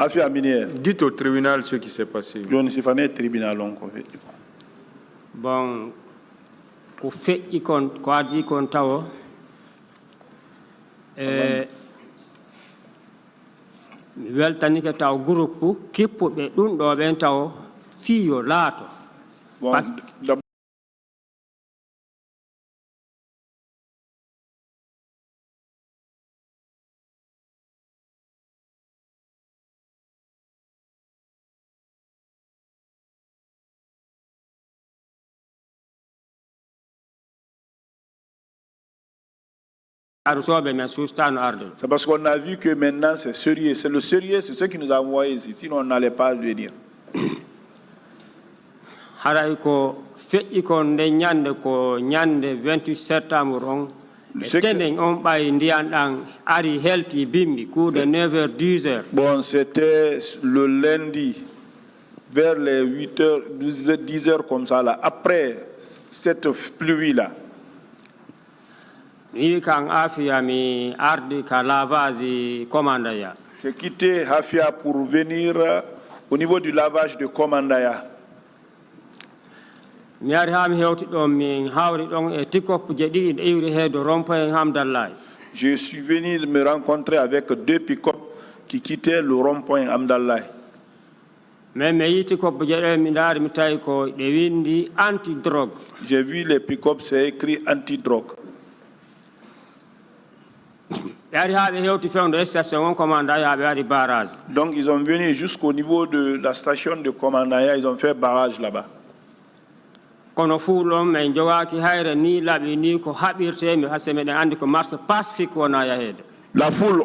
Dites au tribunal ce qui s'est passé. Bon, ko feƴƴi kon ko addi kon tawo mi weltanike taw groupe kippuɓe ɗum ɗo ɓen taw fiyo laato C'est parce qu'on a vu que maintenant c'est sérieux. C'est le sérieux, c'est ce qui nous a envoyé ici. Sinon on n'allait pas le dire. haray ko feƴƴi kon nde ñande ko ñande 28 septembre on tenen on ɓay ndiyan ɗan ari helti bimbi kuude 9h 10h. Bon, c'était le lundi vers les 8h 10h comme ça là, après cette pluie là. J'ai quitté Hafia pour venir au niveau du lavage de Komandaya. Je suis venu me rencontrer avec 2 pick-up qui quittaient le rond-point Amdallah. J'ai vu les pick-up, c'est écrit anti-drogue. Donc ils ont venu jusqu'au niveau de la station de Komandaya, ils ont fait barrage là-bas. La foule,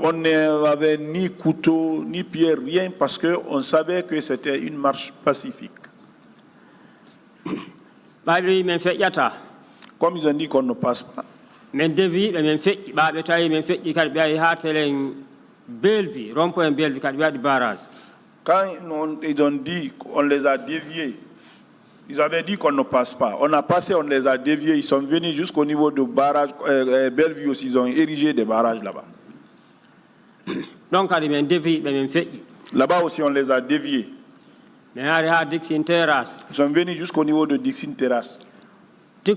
on n'avait ni couteau, ni pierre, rien, parce qu'on savait que c'était une marche pacifique. Comme ils ont dit qu'on ne passe pas. Men devi men feƴƴi ɓaɓe tawi men feƴƴi kadi ɓe ay ha telen Belvi rond-point Belvi kadi waɗi barrage. Quand ils ont dit qu'on les a déviés, ils avaient dit qu'on ne passe pas. On a passé, on les a déviés, ils sont venus jusqu'au niveau de barrage Bellevue aussi, ils ont érigé des barrages là-bas. Donc kadi men devi men feƴƴi. Là-bas aussi on les a déviés. Men ari ha Dixin Terrace. Ils sont venus jusqu'au niveau de Dixin Terrace. Le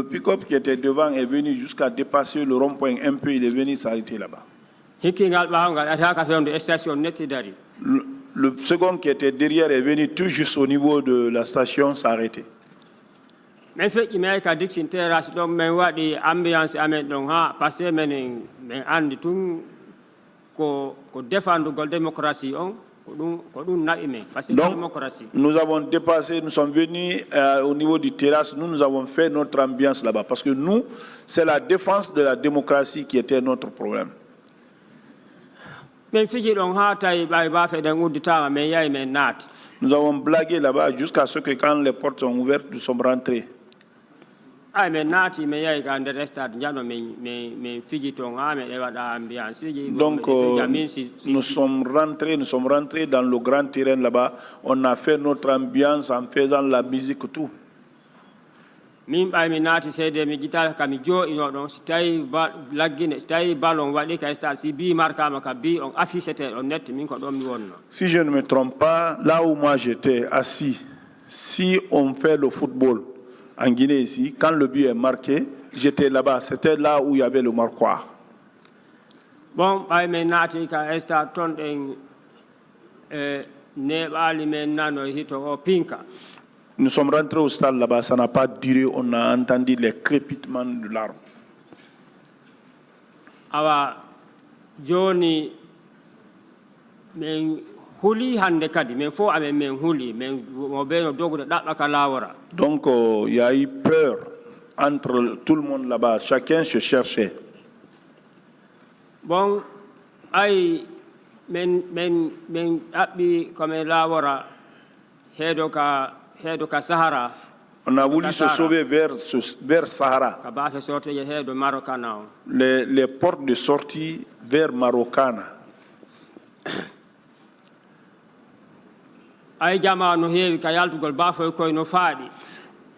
pick-up qui était devant est venu jusqu'à dépasser le rond-point un peu, il est venu s'arrêter là-bas. Le second qui était derrière est venu tout juste au niveau de la station s'arrêter. Donc, nous avons dépassé, nous sommes venus au niveau du terrasse, nous avons fait notre ambiance là-bas. Parce que nous, c'est la défense de la démocratie qui était notre problème. Nous avons blagué là-bas jusqu'à ce que quand les portes sont ouvertes, nous sommes rentrés. Donc, nous sommes rentrés dans le grand terrain là-bas. On a fait notre ambiance en faisant la musique tout. Si je ne me trompe pas, là où moi j'étais assis, si on fait le football en Guinée ici, quand le but est marqué, j'étais là-bas. C'était là où il y avait le marquoir. Bon, nous sommes rentrés au stade là-bas, ça n'a pas duré, on a entendu les crépitements de l'arbre. Johnny, donc il y a eu peur entre tout le monde là-bas, chacun se cherchait. Bon, men abbi comme lawora hedoka Sahara. On a voulu se sauver vers Sahara. Les portes de sortie vers Marokana. Il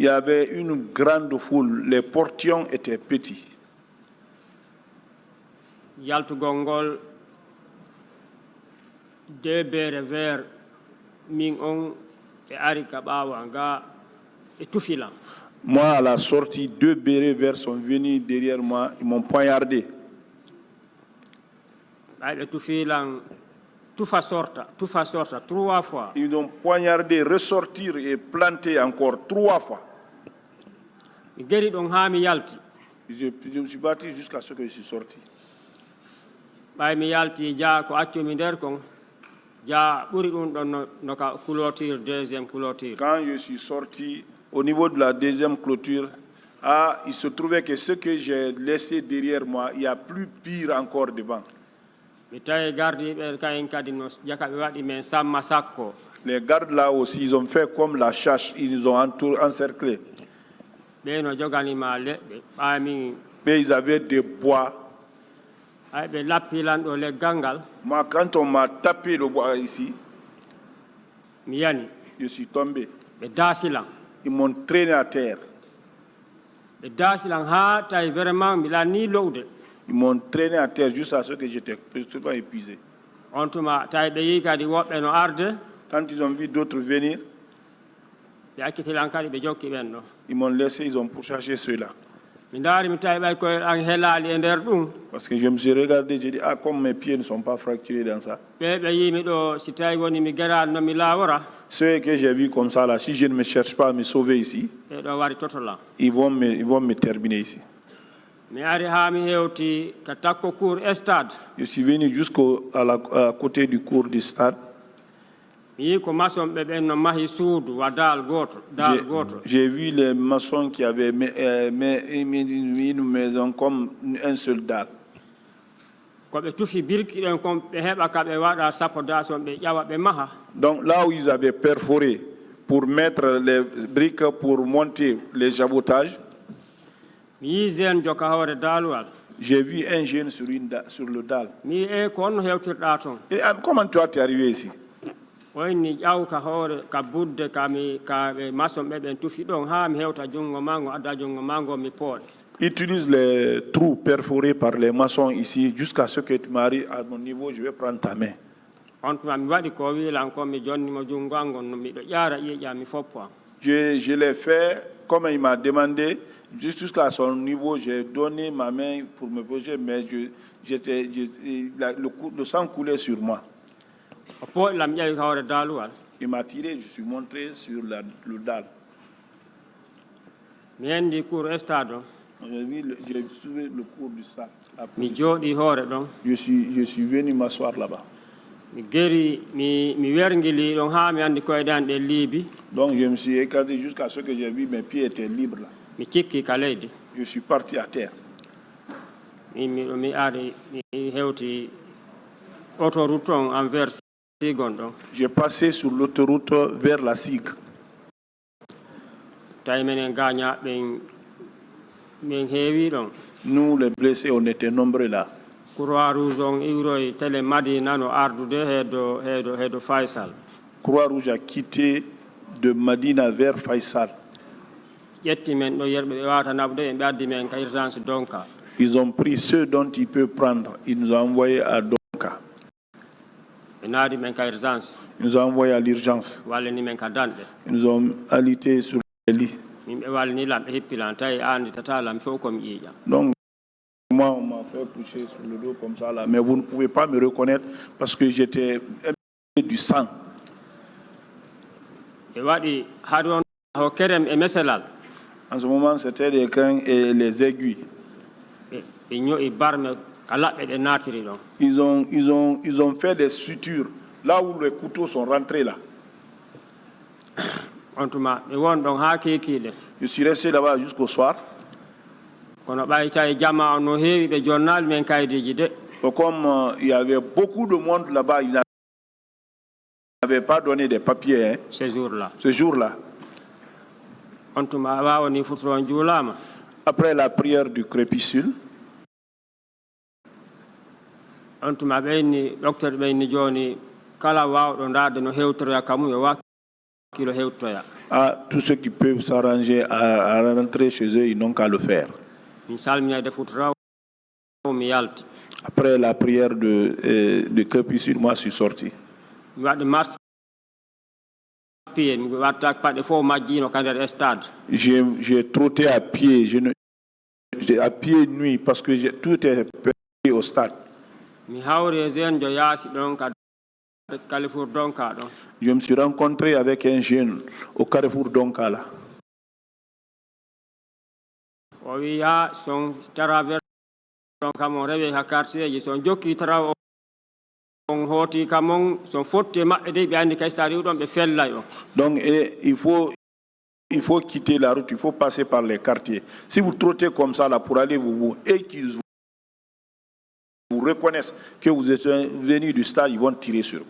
y avait une grande foule, les portions étaient petits. yaltugol ngol de bere vers min on e ari ka ɓawa nga e tufilan. Moi, à la sortie, 2 bérets verts sont venus derrière moi, ils m'ont poignardé. ɓayɓe tufilan tufa sorta 3 fois. Ils ont poignardé, ressortir et planter encore 3 fois. mi gari ɗon ha mi yalti. Je me suis battu jusqu'à ce que je suis sorti. ɓay mi yalti ja ko accumi nder kon ja ɓuri ɗum ɗon no ka clôture deuxième clôture. Quand je suis sorti, au niveau de la deuxième clôture, il se trouvait que ce que j'ai laissé derrière moi, il y a plus pire encore devant. mi tawi gardiɓe kayen kadi no jaka ɓe waɗi men samma sakko. Les gardes là aussi, ils ont fait comme la chasse, ils nous ont encerclés. ɓe no joganima leɗɗe ɓaami. Mais ils avaient des bois. ay ɓe lappilan ɗo leggal ngal. Moi, quand on m'a tapé le bois ici, mi yani. je suis tombé. ɓe daasilan. Ils m'ont traîné à terre. ɓe daasilan ha tawi vraiment mbiɗa ni lowde. Ils m'ont traîné à terre jusqu'à ce que j'étais totalement épuisé. On tuma tawi ɓe yi kadi woɓɓe no arde. Quand ils ont vu d'autres venir, ɓe akkitilan kadi ɓe jokki ɓen ɗo. ils m'ont laissé, ils ont pourchassé ceux-là. mi ndaari mi tawi ɓay koye an helali e nder ɗum. Parce que je me suis regardé, j'ai dit, comme mes pieds ne sont pas fracturés dans ça. ɓe yimi ɗo si tawi woni mi garani no mi laawora. Ceux que j'ai vus comme ça là, si je ne me cherche pas à me sauver ici, ɓe ɗo wari totolan. ils vont me terminer ici. mi ari ha mi hewti ka takko cour stade. Je suis venu à côté du cours du stade. mi yi ko maçon ɓe ɓen no mahi suudu wa dal goto. J'ai vu les maçons qui avaient mis une maison comme un seul dalle. ko ɓe tufi birki ɗen kon ɓe heɓa ka ɓe waɗa sappodation ɓe ƴawa ɓe maha. Donc là où ils avaient perforé pour mettre les briques pour monter les jabotages, mi yi jeune joka hoore daluwal. j'ai vu un jeune sur le dalle. mi e ko onno hewtirɗa toon. Et comment toi t'es arrivé ici? wayni ƴaw ka hoore ka budde ka ɓe maçon ɓe ɓen tufi ɗon ha mi hewta junngo mango adda junngo mango mi pooɗe. Utilise les trous perforés par les maçons ici jusqu'à ce que tu m'arrives à mon niveau, je vais prendre ta main. on tuma mi waɗi ko wiilan kon mi jonnimo junngo angon no miɗo ƴaara ƴiiƴa mi foppo am. Je l'ai fait comme il m'a demandé. Jusqu'à son niveau, j'ai donné ma main pour me poser, mais le sang coulait sur moi. o pooɗilam ƴawi ka hoore daluwal. Il m'a tiré, je suis montré sur le dalle. mi hendi cour stade o. J'ai suivi le cours du stade. mi jooɗi hoore ɗon. Je suis venu m'asseoir là-bas. mi geri mi werngili ɗon ha mi andi koyɗe an ɗe liibi. Donc je me suis écarté jusqu'à ce que j'ai vu mes pieds étaient libres là. mi cikki ka leydi. Je suis parti à terre. mi ari mi hewti autoroute on envers Sigon ɗon. J'ai passé sur l'autoroute vers la SIG. tawi menen gañaɓe min heewi ɗon. Nous les blessés, on était nombreux là. Croix Rouge on iwroy télé Madina no ardude heedo Faysal. Croix Rouge a quitté de Madina vers Faysal. ƴetti men ɗo yerɓe ɓe wawata naɓde ɓe addi men ka urgence Donka. Ils ont pris ceux dont ils peuvent prendre. Ils nous ont envoyés à Donka. ɓe naadi men ka urgence. Ils nous ont envoyés à l'urgence. wallani men ka danɗe. Ils nous ont alité sur les lits. min ɓe wallanilam ɓe hippilan tawi andi tatalam fof komi ƴiiƴa. Donc, moi, on m'a fait coucher sur le dos comme ça là. Mais vous ne pouvez pas me reconnaître parce que j'étais du sang. ɓe waɗi haɗ on ho kerem e meselal. En ce moment, c'était les crins et les aiguilles. ɓe ño'i barme ka laɓɓe ɗe naatiri ɗon. Ils ont fait des sutures là où les couteaux sont rentrés là. on tuma ɓe won ɗon ha kekiɗe. Je suis resté là-bas jusqu'au soir. kono ɓay tawi jamma no heewi ɓe jonnali men kaydeji de. Comme il y avait beaucoup de monde là-bas, ils n'avaient pas donné des papiers hein, ce jour-là. ce jour-là. on tuma a wawani futron juulama. Après la prière du crépuscule, on tuma ɓeyni docteur ɓeyni joni kala wawɗo darde no hewtoya kamum yo wakkilo hewtoya. tous ceux qui peuvent s'arranger à rentrer chez eux, ils n'ont qu'à le faire. min salminade futraw mi yalti. Après la prière de Kepi Sud, moi je suis sorti. mi waɗi marche pied mi wattaki paɗe fof majjino ka nder stade. J'ai trotté à pied, j'ai à pied nuit parce que tout était perdu au stade. mi hawri e jeune jo yaasi ɗon ka Carrefour Donka ɗon. Je me suis rencontré avec un jeune au Carrefour Donka là. o wi ya son travers ɗon kam on rewe ha quartier ji son jokki tara on hooti kamon son fotti maɓɓe de ɓe andi kay sa riw ɗon ɓe fellay on. Donc il faut quitter la route, il faut passer par les quartiers. Si vous trottez comme ça là pour aller et qu'ils vous reconnaissent que vous êtes venu du stade, ils vont tirer sur vous.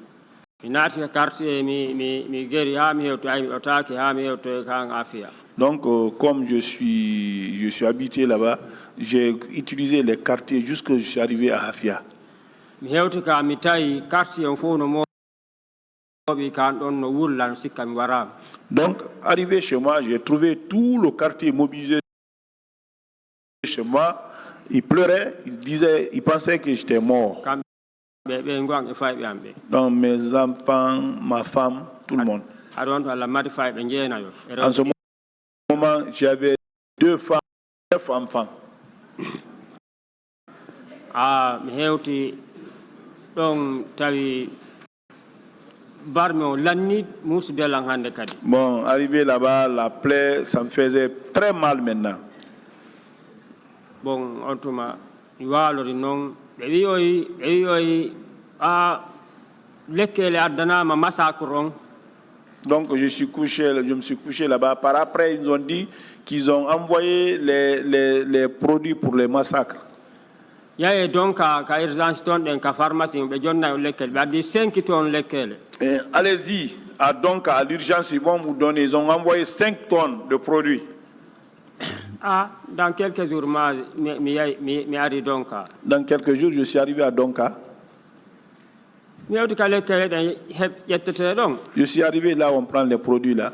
mi naati e quartier mi geri ha mi hewto ay mi ɓotaki ha mi hewto kan Afia. Donc comme je suis habité là-bas, j'ai utilisé les quartiers jusqu'à je suis arrivé à Afia. mi hewti ka mi tawi quartier on fof no moɓi kan ɗon no wulla no sikka mi warama. Donc arrivé chez moi, j'ai trouvé tout le quartier mobilisé chez moi. Ils pleuraient, ils pensaient que j'étais mort. Donc mes enfants, ma femme, tout le monde. En ce moment, j'avais 2 femmes, 9 enfants. mi hewti ɗon tawi barmi o lanni musudelan hande kadi. Bon, arrivé là-bas, la plaie, ça me faisait très mal maintenant. Bon, on tuma mi walori noon ɓe wiyoyi a lekkele addanama massacre on. Donc je me suis couché là-bas. Par après, ils nous ont dit qu'ils ont envoyé les produits pour les massacres. yaye donc ka urgence ton ɗen ka pharmacie ɓe jonna o lekkele ɓe addi 5 tonnes lekkele. Allez-y, donc à l'urgence, ils vont vous donner. Ils ont envoyé 5 tonnes de produits. Dans quelques jours, mi ari Donka. Dans quelques jours, je suis arrivé à Donka. Je suis arrivé là où on prend les produits là.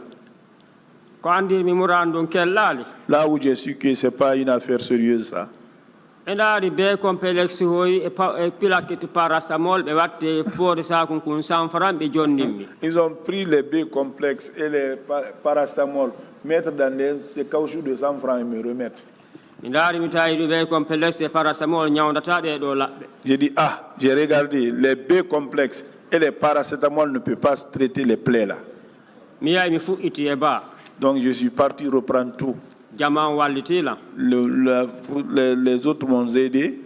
Là où je suis que ce n'est pas une affaire sérieuse ça. Ils ont pris les B complexes et les paracétamol, mettre dans les caoutchoucs de 100 francs et me remettre. J'ai dit, j'ai regardé, les B complexes et les paracétamol ne peuvent pas traiter les plaies là. Donc je suis parti reprendre tout. Les autres m'ont aidé.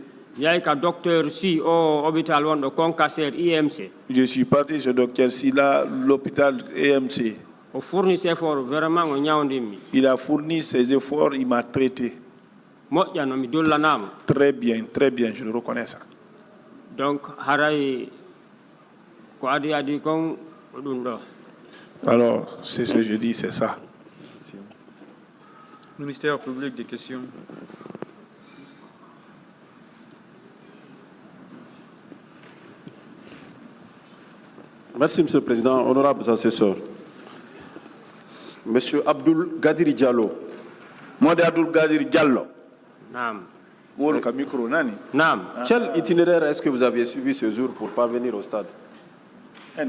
Je suis parti chez le docteur Silla, l'hôpital EMC. Il a fourni ses efforts, il m'a traité. Très bien, je le reconnais ça. Donc, alors, c'est ce que je dis, c'est ça. Ministère public des questions. Merci, Monsieur le Président. Honorables assesseurs. Monsieur Abdoul Gadiri Diallo. Moi, Abdoul Gadiri Diallo. Naam. Naam. Quel itinéraire est-ce que vous avez suivi ce jour pour parvenir au stade? Quand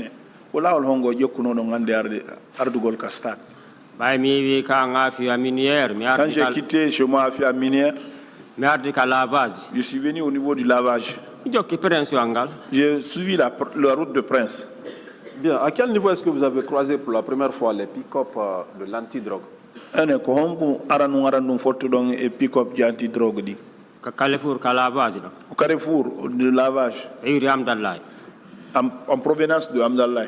j'ai quitté chez moi à Minière, je suis venu au niveau du lavage. J'ai suivi la route de Prince. Bien, à quel niveau est-ce que vous avez croisé pour la première fois les pick-up de l'antidrogue? Carrefour de lavage. En provenance de Amdallah.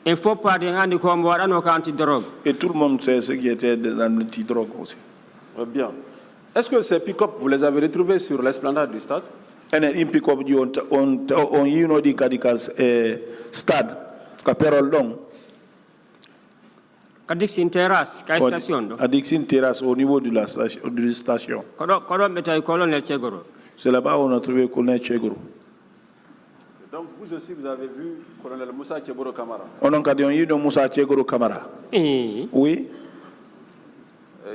Il faut pas de comme anti-drogue. Et tout le monde sait ce qui était dans l'anti-drogue aussi. Bien. Est-ce que ces pick-up, vous les avez retrouvés sur l'esplanade du stade? Un pick-up on y dit stade, Caperol Long. Adixin terrasse, station. Adixin terrasse au niveau de la station. C'est là-bas où on a trouvé le colonel Chegoro. Donc vous aussi, vous avez vu le colonel Moussa Chegoro Kamara? On a dit Moussa Chegoro Kamara. Oui.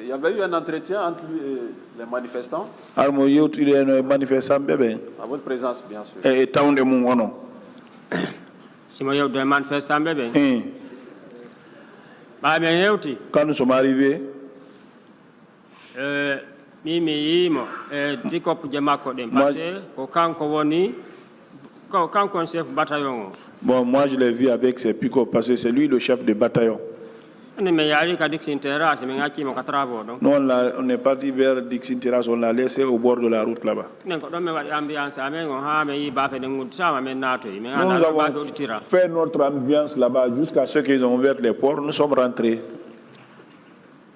il y avait eu un entretien entre lui et les manifestants, Armo yewtire no manifestant bebe. à votre présence, bien sûr. E tawde mum ono. simo yewde e manifestant ɓe ɓen ɓa men yewti Quand nous sommes arrivés, mi yiimo e dikopje makko ɗen par ce que ko kanko woni ko kanko on chef bataillon o. bon, moi je l'ai vu avec ses pick-up parce que c'est lui le chef de bataillon. ene mi yaari ka dixin terrasse min accimo ka travaux ɗon Nous, on est parti vers Dixin Terrace, on l'a laissé au bord de la route là-bas. nen ko ɗon mi waɗi ambiance amen on ha mi yi bafe ɗen udditama min naatoyi min Nous anda bafe avons udditira fait notre ambiance là-bas jusqu'à ce qu'ils ont ouvert les ports. Nous sommes rentrés.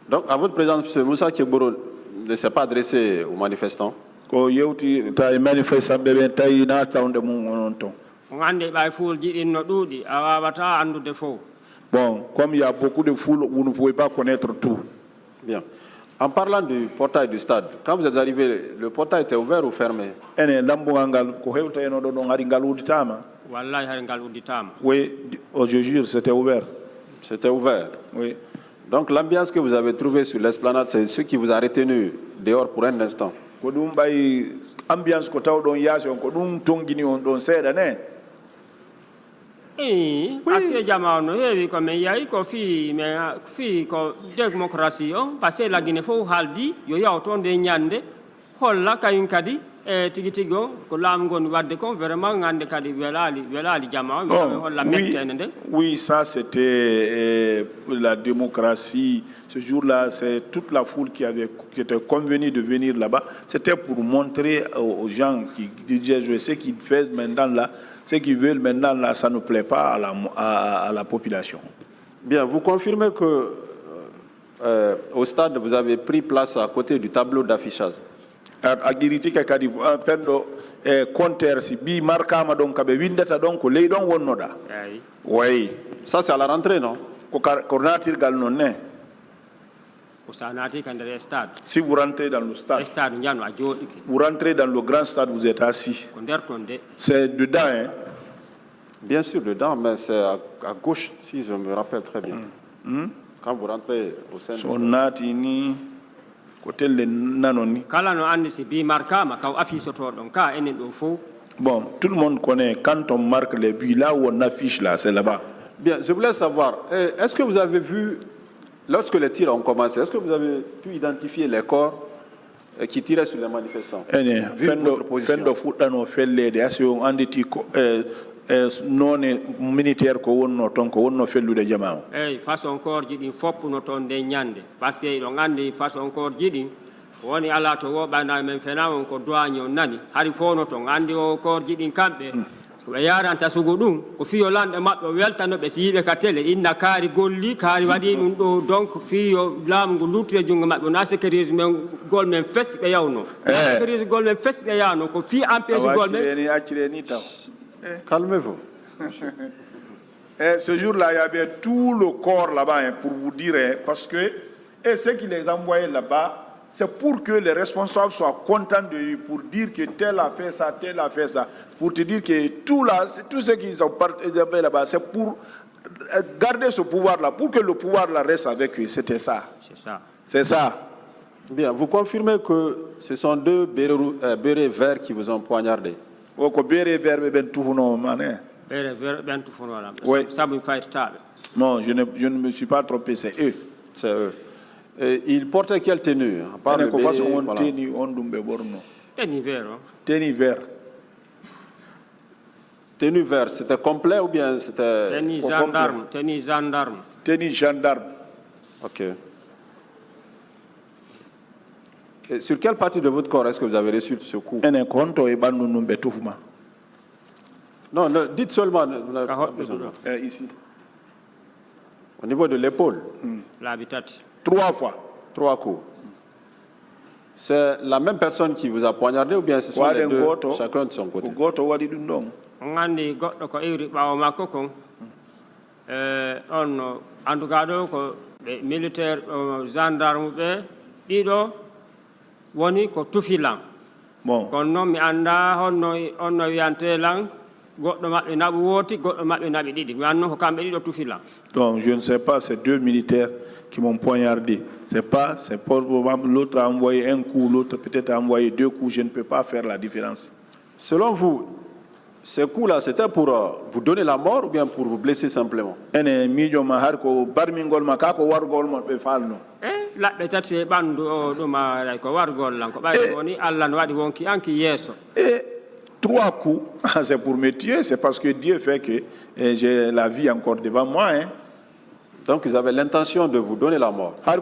Donc, à votre présence, M. Moussa Keboro ne s'est pas adressé aux manifestants. Ko yewti ta e manifestant ɓe tawi na tawde mum onon ton. on andi ɓay fuulji ɗin no ɗuuɗi a wawata andude fof. Bon, comme il y a beaucoup de foules, vous ne pouvez pas connaître tout. Bien. En parlant du portail du stade, quand vous êtes arrivé, le portail était ouvert ou fermé? Ene lambugal ngal ko hewta eno ɗo ɗon hari ngal udditama. wallahi hay ngal udditama. Oui, je jure, c'était ouvert. C'était ouvert. Oui. Donc l'ambiance que vous avez trouvée sur l'esplanade, c'est ce qui vous a retenu dehors pour un instant. Ko ɗum ɓay ambiance ko taw ɗon yaasi on ko ɗum tongini on ɗon seeɗa ne. Asie jama no heewi ko min yahi ko fii ko démocratie on par ce que laggine fof haaldi yo yaw toon nde ñande holla kañum kadi e tigi tigi o ko laamu ngoni wadde kon vraiment ngannde kadi welali jama o mi holla mettene nden. Oui, ça c'était la démocratie. Ce jour-là, c'est toute la foule qui était convenue de venir là-bas. C'était pour montrer aux gens qui disaient, je sais qu'ils font maintenant là, ce qu'ils veulent maintenant là, ça ne plaît pas à la population. Bien, vous confirmez que au stade, vous avez pris place à côté du tableau d'affichage. Agiriti kadi fendo compteur si bi markama don kabe windata don ko ley don wonnoda. Oui. Ça c'est à la rentrée, non? Ko natirgal non ne. Si vous rentrez dans le stade, vous rentrez dans le grand stade, vous êtes assis. C'est dedans, hein? Bien sûr, dedans, mais c'est à gauche, si je me rappelle très bien. Quand vous rentrez au sein du stade. Bon, tout le monde connaît, quand on marque les buts, là où on affiche, là, c'est là-bas. Bien, je voulais savoir, est-ce que vous avez vu, lorsque les tirs ont commencé, est-ce que vous avez pu identifier les corps qui tiraient sur les manifestants? Non militaire ko wonno ton ko wonno fellude jama o façon corps jiɗin foppuno toon nde ñande par ce que ɗo andi façon corps jiɗin woni ala to woɓana men fena on ko douane on nani hari fof no toon andi o corps jiɗin kamɓe so ɓe yaranta sugu ɗum ko fiyo lanɗe maɓɓe weltanoɓe si yiɓe ka télé inna kaari golli kaari waɗi ɗum ɗo donc fiyo laamu ngu luttire junngo maɓɓe na sécurise men gol men fes ɓe yawno sécurise gol men fes ɓe yawno ko fi empêche gol men accire ni taw. Calmez-vous. Ce jour-là, il y avait tout le corps là-bas, hein, pour vous dire, hein, parce que et ceux qui les envoyaient là-bas, c'est pour que les responsables soient contents de lui, pour dire que tel a fait ça, tel a fait ça, pour te dire que tout ce qu'ils ont fait là-bas, c'est pour garder ce pouvoir-là, pour que le pouvoir-là reste avec eux. C'était ça. C'est ça. C'est ça. Bien, vous confirmez que ce sont deux bérets verts qui vous ont poignardé? Oui. Non, je ne me suis pas trompé, c'est eux. C'est eux. Et ils portaient quelle tenue? À part le béret, voilà. Tenue vert. Tenue vert. Tenue vert, c'était complet ou bien c'était... Tenue gendarme. Tenue gendarme. Tenue gendarme. Ok. Et sur quelle partie de votre corps est-ce que vous avez reçu ce coup? Non, dites seulement. Ici. Au niveau de l'épaule? L'habitat. 3 fois. 3 coups. C'est la même personne qui vous a poignardé ou bien ce sont les deux, chacun de son côté? On andi goɗɗo ko iwri ɓawo makko kon on en tout cas ɗo ko ɓe militaire gendarme ɓe ɗiɗo woni ko tufilan. Bon. Kono noon mi anda honno wiyante lan goɗɗo maɓɓe naɓi wooti goɗɗo maɓɓe naɓi ɗiɗi mi anno ko kamɓe ɗiɗo tufila. Donc je ne sais pas, ces deux militaires qui m'ont poignardé. C'est probable l'autre a envoyé un coup, l'autre peut-être a envoyé 2 coups, je ne peux pas faire la différence. Selon vous, ces coups-là, c'était pour vous donner la mort ou bien pour vous blesser simplement? Laɓɓe tati e ɓanndu o ɗum aray ko wargol lan ko ɓayde woni Allah no waɗi wonki anki yeeso. Et 3 coups, c'est pour me tuer, c'est parce que Dieu fait que j'ai la vie encore devant moi. Hein. Donc ils avaient l'intention de vous donner la mort. Ouais,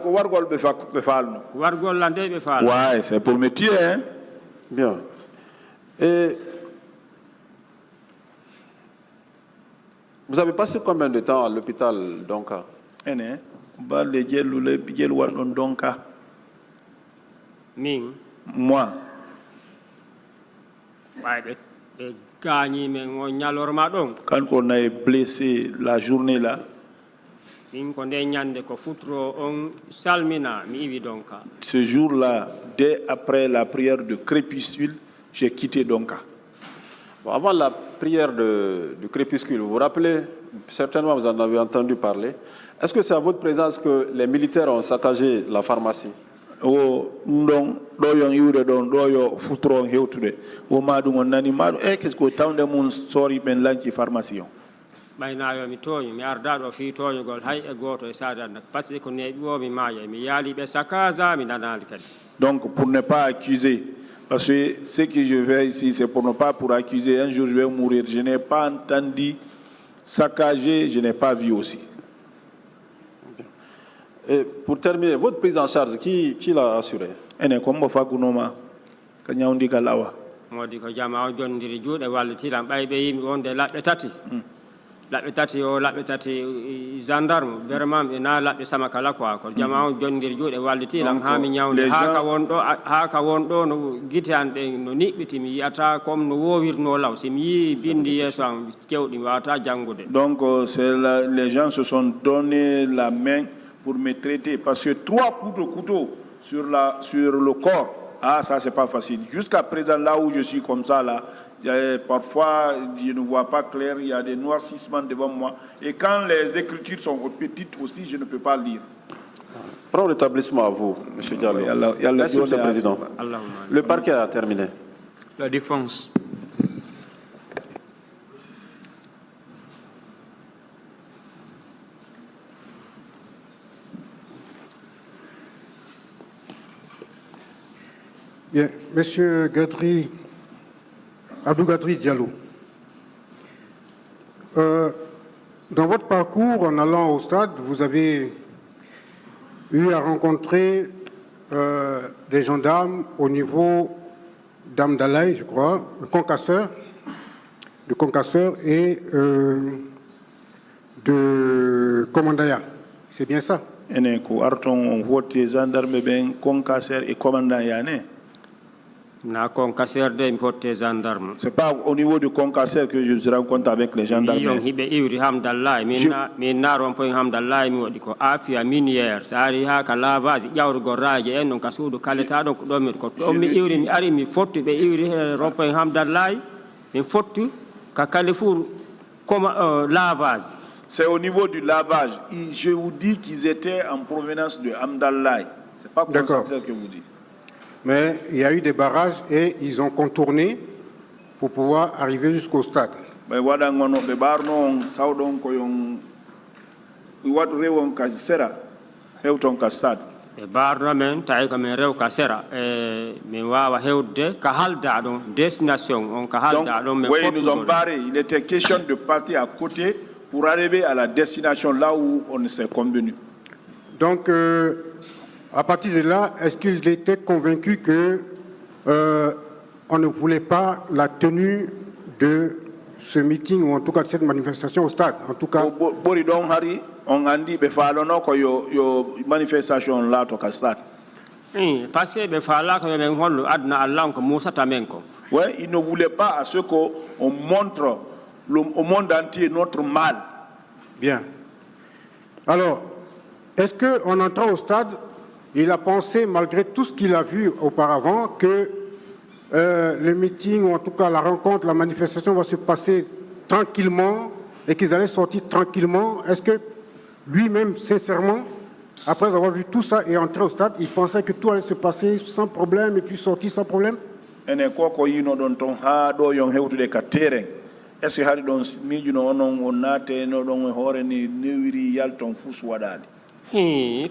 c'est pour me tuer. Hein. Bien. Et vous avez passé combien de temps à l'hôpital Donka? Moi. Quand on est blessé la journée là, ce jour-là, dès après la prière de crépuscule, j'ai quitté Donka. Bon, avant la prière du crépuscule, vous vous rappelez, certainement vous en avez entendu parler, est-ce que c'est à votre présence que les militaires ont saccagé la pharmacie? Qu'est-ce que tant de monde sori ben lanci pharmacie? ɓaynayo mi tooñi mi ardaɗo fi tooñugol hay e goto e sadanna par ce que ko neeɓi o mi maaya mi yaali ɓe sakasa mi nanali kadi. Donc pour ne pas accuser, parce que ce que je fais ici c'est pour ne pas pour accuser, un jour je vais mourir, je n'ai pas entendu saccager, je n'ai pas vu aussi. Et pour terminer, votre prise en charge, qui l'a assuré? modi ko jama o jondiri juuɗe wallitiram ɓayɓe yimɓe wonde laɓɓe tati laɓɓe tati o laɓɓe tati gendarme vraiment ɓe na laɓɓe sama kala quoi ko jama o jondiri juuɗe wallitiram ha mi ñawde ha ka wonɗo no guite an ɗe no niɓɓiti mi yiyata comme no wowirno law si mi yii bindi yeeso am cewɗi mi wawata janngude. Donc les gens se sont donné la main pour me traiter parce que 3 coups de couteau sur le corps. Ah, ça, c'est pas facile. Jusqu'à présent, là où je suis comme ça, là, parfois, je ne vois pas clair, il y a des noircissements devant moi. Et quand les écritures sont petites aussi, je ne peux pas lire. Prends l'établissement à vous, M. Diallo. Merci, M. le Président. Le parquet a terminé. La défense. Bien, Monsieur Gadri, Abdou Gadri Diallo, dans votre parcours en allant au stade, vous avez eu à rencontrer des gendarmes au niveau d'Amdalaï, je crois, de Concasseur et de Commandaya. C'est bien ça? C'est pas au niveau du Concasseur que je me rencontre avec les gendarmes. C'est au niveau du lavage. Je vous dis qu'ils étaient en provenance de Hamdallahi. C'est pas Concasseur que vous dites. Mais il y a eu des barrages et ils ont contourné pour pouvoir arriver jusqu'au stade. Les barnamen tawi ko min rew ka sera min wawa hewde ka halda ɗon destination on ka halda ɗon oui, ils nous ont barré. Il était question de partir à côté pour arriver à la destination là où on s'est convenu. Donc à partir de là, est-ce qu'il était convaincu que on ne voulait pas la tenue de ce meeting ou en tout cas de cette manifestation au stade? En tout cas, on a dit que yo manifestation là au stade. Parce que ouais, il ne voulait pas à ce qu'on montre au monde entier notre mal. Bien. Alors, est-ce qu'en entrant au stade, il a pensé, malgré tout ce qu'il a vu auparavant, que le meeting, ou en tout cas la rencontre, la manifestation va se passer tranquillement et qu'ils allaient sortir tranquillement? Est-ce que lui-même, sincèrement, après avoir vu tout ça et entré au stade, il pensait que tout allait se passer sans problème et puis sortir sans problème? ene koko yino ɗon ton haa ɗo yon hewtude ka terrain est ce que haɗi ɗon miijuno onon on naateno ɗon e hoore ni newiri yalton fus waɗaade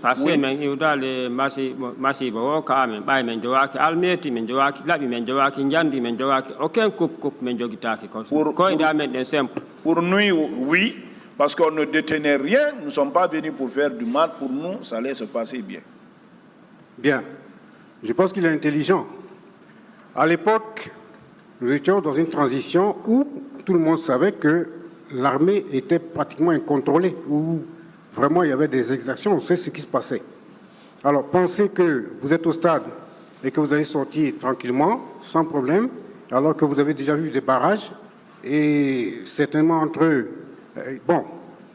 parce que men iwdale masiba o ka amen ɓay men jowaki almeti men jowaki laɓi men jowaki jandi men jowaki aucun coupe men jogitaki koyɗe amen ɗen simple. Pour nous, oui, parce qu'on ne détenait rien, nous ne sommes pas venus pour faire du mal, pour nous, ça allait se passer bien. Bien. Je pense qu'il est intelligent. À l'époque, nous étions dans une transition où tout le monde savait que l'armée était pratiquement incontrôlée, où vraiment il y avait des exactions, on sait ce qui se passait. Alors, pensez que vous êtes au stade et que vous allez sortir tranquillement, sans problème, alors que vous avez déjà vu des barrages, et certainement entre eux. Bon,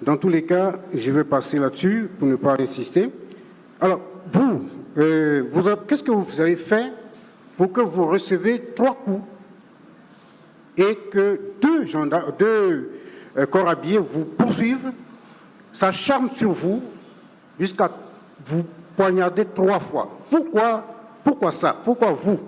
dans tous les cas, je vais passer là-dessus pour ne pas insister. Alors, vous qu'est-ce que vous avez fait pour que vous recevez 3 coups et que deux corps habillés vous poursuivent, s'acharnent sur vous jusqu'à vous poignarder 3 fois? Pourquoi ça? Pourquoi vous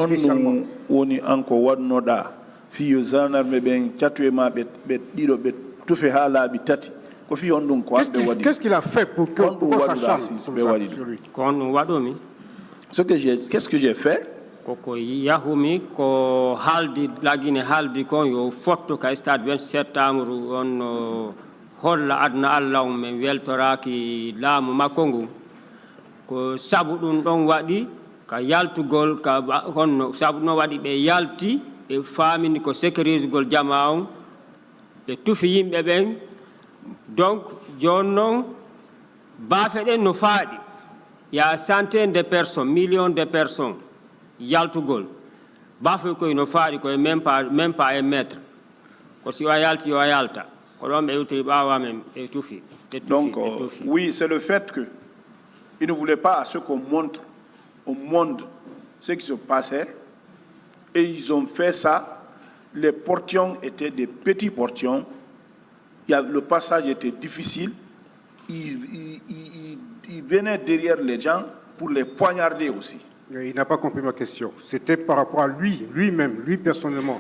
spécialement? Woni anko wadnoɗa fiyo zanarme ɓen catuema ɓe ɗiɗo ɓe tufe ha laabi tati ko fi on ɗum ko ande waɗi. Qu'est-ce qu'il a fait pour que ça change comme ça sur lui? Qu'est-ce que j'ai fait? Koko yahumi ko haldi lagine haldi kon yo fotto ka stade 20 septembre on holla adna Allah men weltoraki laamu makko ngu ko sabu ɗum ɗon waɗi ka yaltugol ka honno sabu no waɗi ɓe yalti ɓe famini ko sécurisegol jama on ɓe tufi yimɓe ɓen. Donc joni noon baafe ɗen no faaɗi, il y a centaines de personnes, millions de personnes yaltugol baafe koye no faaɗi koye même pas 1 mètre ko si o yalti o yalta ko ɗon ɓe yewtiri ɓawa men ɓe tufi. Donc oui, c'est le fait que ils ne voulaient pas à ce qu'on montre au monde ce qui se passait, et ils ont fait ça. Les portions étaient des petits portions, le passage était difficile, ils venaient derrière les gens pour les poignarder aussi. Il n'a pas compris ma question. C'était par rapport à lui-même, lui personnellement.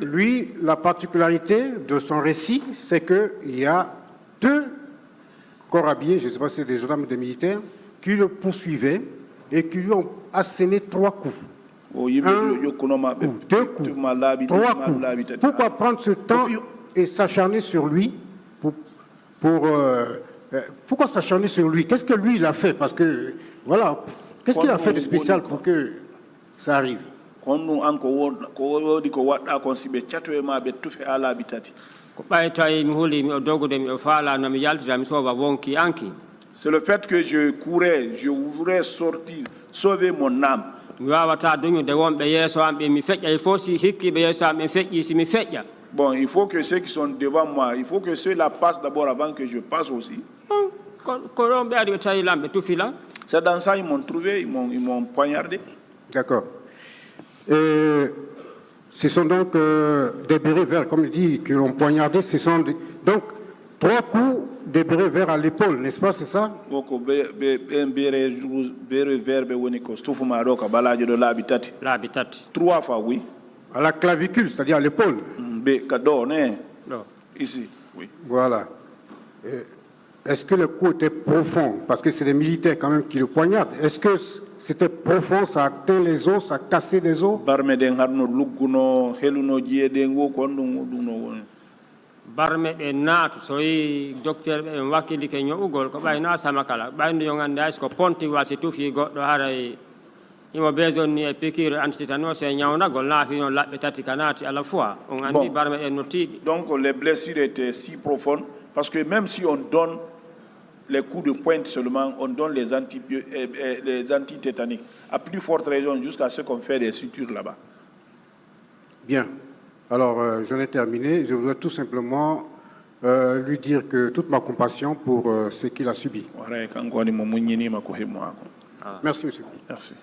Lui, la particularité de son récit, c'est qu'il y a 2 corps habillés, je ne sais pas si c'est des gendarmes ou des militaires, qui le poursuivaient et qui lui ont asséné 3 coups. 1 coup, 2 coups, 3 coups. Pourquoi prendre ce temps et s'acharner sur lui pourquoi s'acharner sur lui? Qu'est-ce que lui, il a fait? Parce que, voilà, qu'est-ce qu'il a fait de spécial pour que ça arrive? C'est le fait que je courais, je voulais sortir, sauver mon âme. Bon, il faut que ceux qui sont devant moi, il faut que ceux-là passent d'abord avant que je passe aussi. C'est dans ça qu'ils m'ont trouvé, ils m'ont poignardé. D'accord. Ce sont donc des bérets verts, comme il dit, qui l'ont poignardé. Ce sont donc 3 coups de bérets verts à l'épaule, n'est-ce pas, c'est ça? 3 fois, oui. À la clavicule, c'est-à-dire à l'épaule. Ici, oui. Voilà. Est-ce que le coup était profond? Parce que c'est les militaires quand même qui le poignardent. Est-ce que c'était profond, ça a atteint les os, ça a cassé les os? Barme de naatu so yi docteur ɓe en wakkili ke ño'ugol ko ɓayna sama kala ɓayno yo gande hay ko ponti wasi tufi goɗɗo hara imo besoin ni e piqûre antitetanus e ñawnagol naafi noon laɓɓe tati ka naati à la fois on andi barme ɗen no tiiɗi. Donc les blessures étaient si profondes parce que même si on donne les coups de pointe seulement, on donne les antitétaniques. À plus forte raison jusqu'à ce qu'on fait des sutures là-bas. Bien. Alors, j'en ai terminé. Je voudrais tout simplement lui dire que toute ma compassion pour ce qu'il a subi. Merci, monsieur. Merci.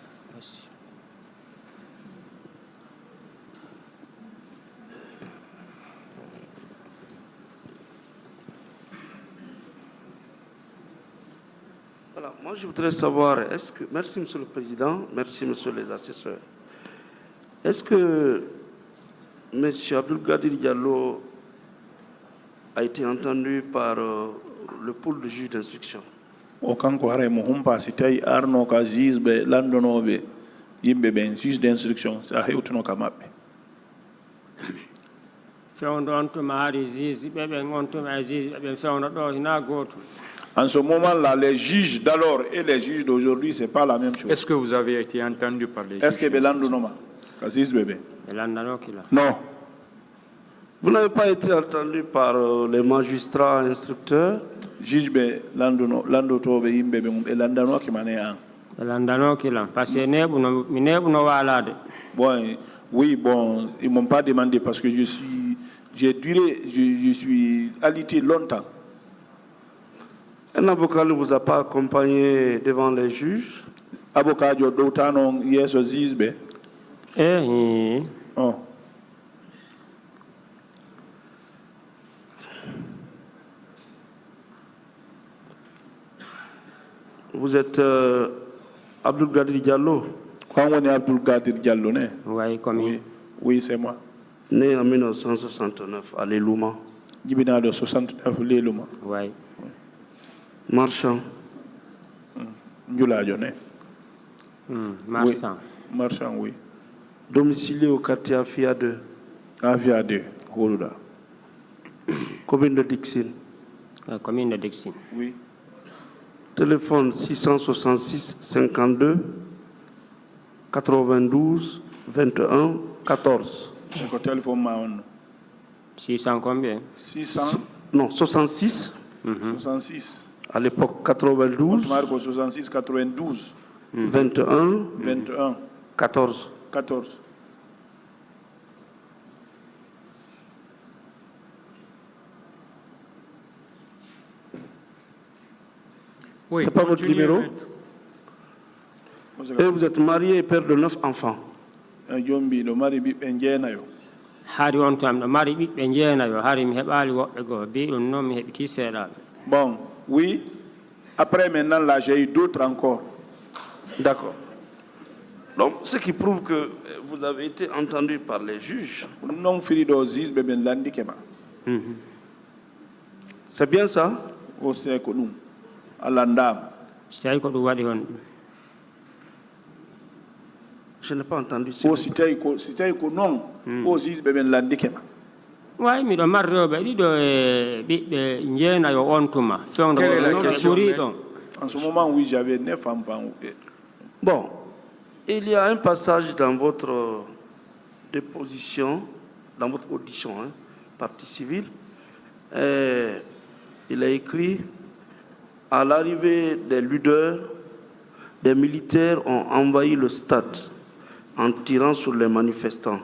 Moi, je voudrais savoir, merci Monsieur le Président, merci Monsieur les assesseurs. Est-ce que M. Abdulkadir Diallo a été entendu par le pôle de juge d'instruction? O kanko hare mo humpa si tawi arno ka juge ɓe landonoɓe yimɓe ɓen juge d' instruction sa hewtuno ka maɓɓe fewndo on tuma haari juge ɓeɓen on tuma e juge ɓeɓen fewno ɗo hina gooto. En ce moment-là, les juges d'alors et les juges d'aujourd'hui, ce n'est pas la même chose. Est-ce que vous avez été entendu par les Est-ce que juges? Belandunoma bébé? Non. Vous n'avez pas été entendu par les magistrats instructeurs? Juge be lando to be yimbe be mum e landano ki mane an. Landano ki lan parce que mi nebuno walade. Bon, oui, bon, ils m'ont pas demandé parce que je suis alité longtemps. Un avocat ne vous a pas accompagné devant les juges? Avocat jo dotano yeso zizbe. Oh. Vous êtes Abdulkadir Diallo? Quand on est Abdulkadir Diallo, né? Oui, comme oui, c'est moi. Né en 1969 à Lelouma. Jibina de 69 Lelouma. Oui. Marchand. Njula Joné. Marchand. Oui. Marchand, oui. Domicilié au quartier Afia 2. Afia 2, Holuda. Commune de Dixine. Commune de Dixine. Oui. Téléphone 666 52 92 21 14. Le téléphone maon. 600 combien? 600. Non, 66. 66. À l'époque 92. Marco 66 92. 21. 21. 14. 14. Oui, c'est pas votre numéro? Et vous êtes marié et père de 9 enfants. Bon, oui. Après maintenant, là, j'ai eu d'autres encore. D'accord. Donc, ce qui prouve que vous avez été entendu par les juges. C'est bien ça? Je n'ai pas entendu ça. Oui, mais quelle est la question? En ce moment, oui, j'avais 9 enfants. Bon, il y a un passage dans votre déposition, dans votre audition, hein, partie civile. Il a écrit: à l'arrivée des leaders, des militaires ont envahi le stade en tirant sur les manifestants.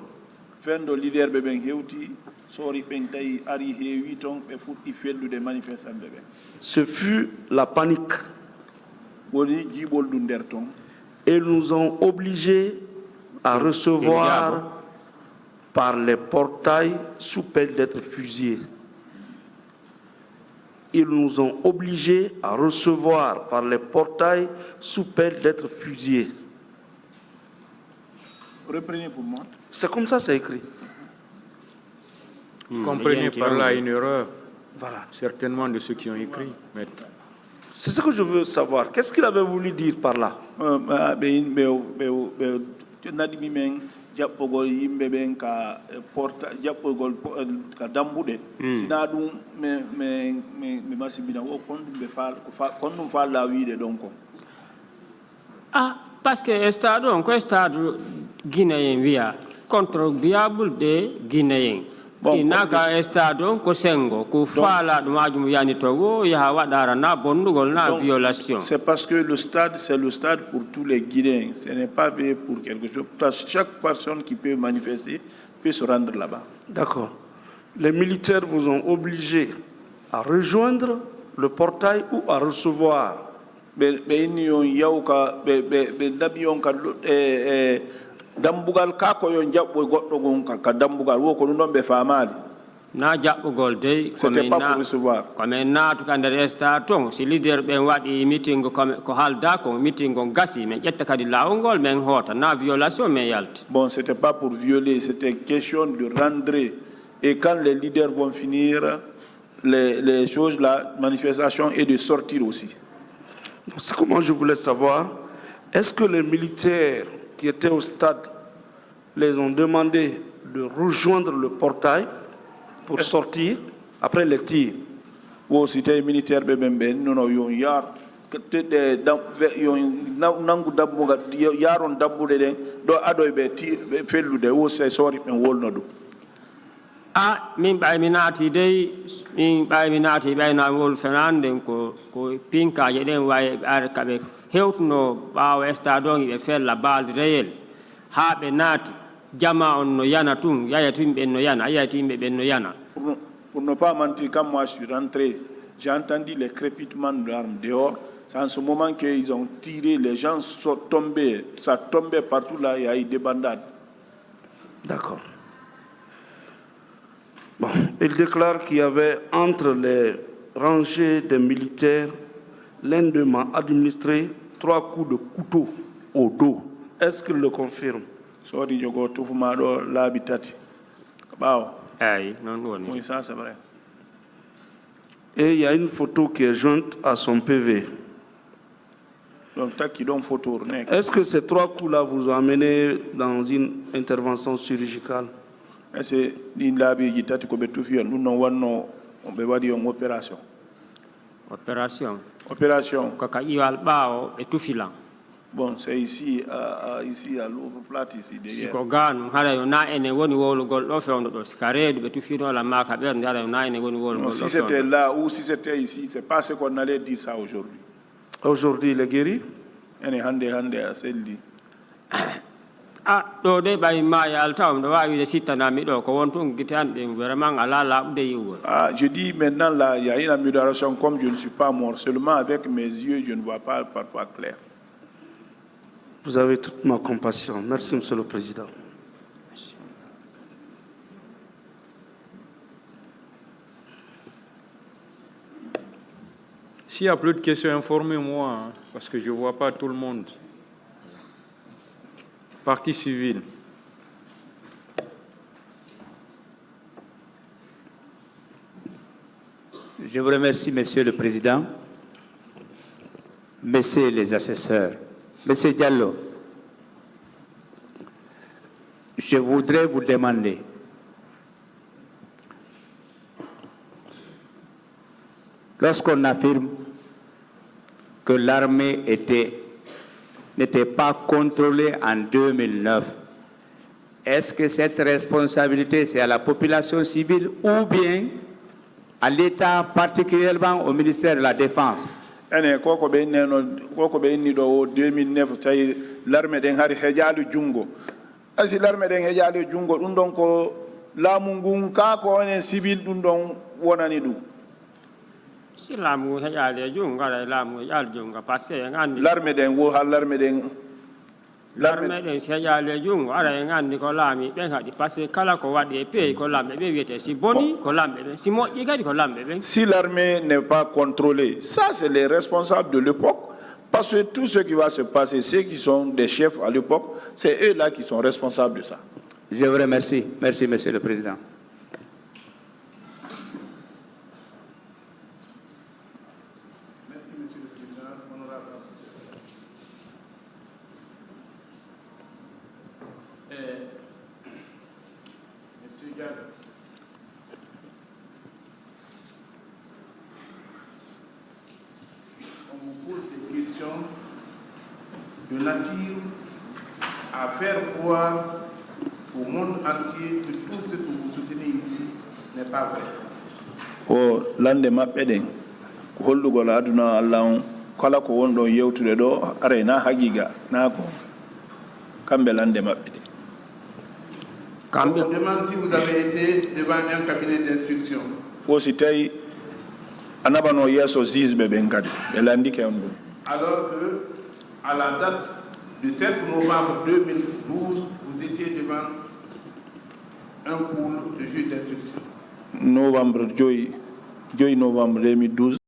Ce fut la panique. Et ils nous ont obligés à recevoir par les portails sous peine d'être fusillés. Ils nous ont obligés à recevoir par les portails sous peine d'être fusillés. Reprenez pour moi. C'est comme ça, c'est écrit. Comprenez par là une erreur. Voilà. Certainement de ceux qui ont écrit, maître. C'est ce que je veux savoir. Qu'est-ce qu'il avait voulu dire par là? Ah, parce que Estado guinéen via contribuable de Guinéen. Il n'a qu'à Estado Kosengo, Koufala, Majum Yanitogo, Yahawadara, na Bondugol, na violation. C'est parce que le stade, c'est le stade pour tous les Guinéens. Ce n'est pas fait pour quelque chose. Chaque personne qui peut manifester peut se rendre là-bas. D'accord. Les militaires vous ont obligé à rejoindre le portail ou à recevoir? na jaɓɓugol dey C'était pas pour recevoir. komin naatuka nder sta ton si leader ɓen waɗi meeting ko haalda ko meeting on gasi min ƴetta kadi laawol ngol min hoota na violation min yalti. Bon, c'était pas pour violer, c'était question de rendre. Et quand les leaders vont finir les choses, la manifestation et de sortir aussi. C'est comment je voulais savoir, est-ce que les militaires qui étaient au stade les ont demandé de rejoindre le portail pour sortir après les tirs? Ou c'était militaire, non, non, yon yar, nangu dabbu yaron dabbu de do adoy be fellude o se sori ben wolnodo. Min ɓayminati dey min ɓayminati ɓaynawol fenanden ko pinkaje ɗen wawi ar kaɓe hewtuno ɓaawo stade on ɓe fella balde reyel ha ɓe naati jama on no yana tun yayati yimɓe no yana yayati yimɓe ɓen no yana. Pour ne pas mentir, quand moi je suis rentré, j'ai entendu les crépitements de l'arme dehors. C'est en ce moment qu'ils ont tiré, les gens sont tombés, ça tombait partout là, il y a eu des bandades. D'accord. Bon, il déclare qu'il y avait entre les rangées des militaires, l'un d'eux m'a administré 3 coups de couteau au dos. Est-ce qu'il le confirme? Sorry, je go to Fumado, l'habitati. Oui, ça c'est vrai. Et il y a une photo qui est jointe à son PV. Donc, qui donne photo. Est-ce que ces 3 coups-là vous ont amené dans une intervention chirurgicale? C'est une opération. Opération. Bon, c'est ici à l'ouvre-plate, ici derrière. Non, si c'était là ou si c'était ici, c'est pas ce qu'on allait dire ça aujourd'hui. Aujourd'hui, il est guéri? ɗo de ɓay ma yalta ɗo wawi sittanami ɗo ko won tun gite an ɗin vraiment ala laɓude yiwgol. Je dis maintenant là, il y a une amélioration. Comme je ne suis pas mort, seulement avec mes yeux, je ne vois pas parfois clair. Vous avez toute ma compassion. Merci, Monsieur le Président. S'il n'y a plus de questions, informez-moi, hein, parce que je ne vois pas tout le monde. Partie civile. Je vous remercie, Monsieur le Président, Messieurs les assesseurs. Monsieur Diallo, je voudrais vous demander, lorsqu'on affirme que l'armée n'était pas contrôlée en 2009, est-ce que cette responsabilité, c'est à la population civile ou bien à l'État, particulièrement au ministère de la Défense? Koko be inni do 2009 tawi l'armée den hari hejalu jungo asi l'armée den hejalu jungo dum don ko laamu ngun ka ko onen civil dum don wonani dum si laamu hejalu jungo ara laamu hejalu jungo parce que ngandi l'armée den wo hal l'armée den si hejalu jungo ara ngandi ko laami ben hadi parce que kala ko wadi e pay ko lambe be wiete si boni ko lambe si moƴƴi kadi ko lambe be. Si l'armée n'est pas contrôlée, ça c'est les responsables de l'époque, parce que tout ce qui va se passer, ceux qui sont des chefs à l'époque, c'est eux là qui sont responsables de ça. Je vous remercie. Merci, Monsieur le Président. Merci, Monsieur le Président. Honorable Monsieur Diallo. On vous pose des questions de nature à faire croire au monde entier que tout ce que vous soutenez ici n'est pas vrai. Oh, l'un des mappés, hollugol aduna Allah on kala ko wondo yewtude do are na hagiga na ko kambe lande mabbe de. On demande si vous avez été devant un cabinet d'instruction. Aussi tay anabano yeso zizbe benkadi be landi ke on. Alors que à la date du 7 novembre 2012, vous étiez devant un cours de juge d'instruction. novembre 2 novembre 2012